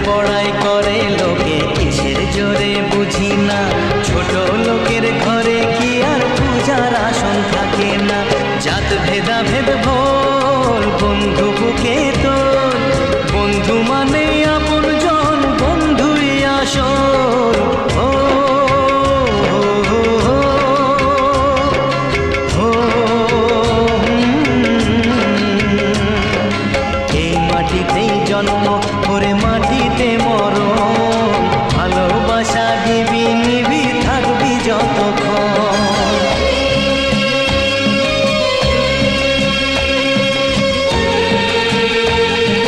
বড়াই করে লোকে কিসের জোরে বুঝি না, ছোট লোকের ঘরে কি আর পূজার আসন থাকে না। জাত ভেদাভেদ ভোল বন্ধু বুকে তোর, বন্ধু মানে আপন জন, বন্ধুই আসল। ও এই মাটিতেই জন্ম, ওরে মাটিতে মরণ।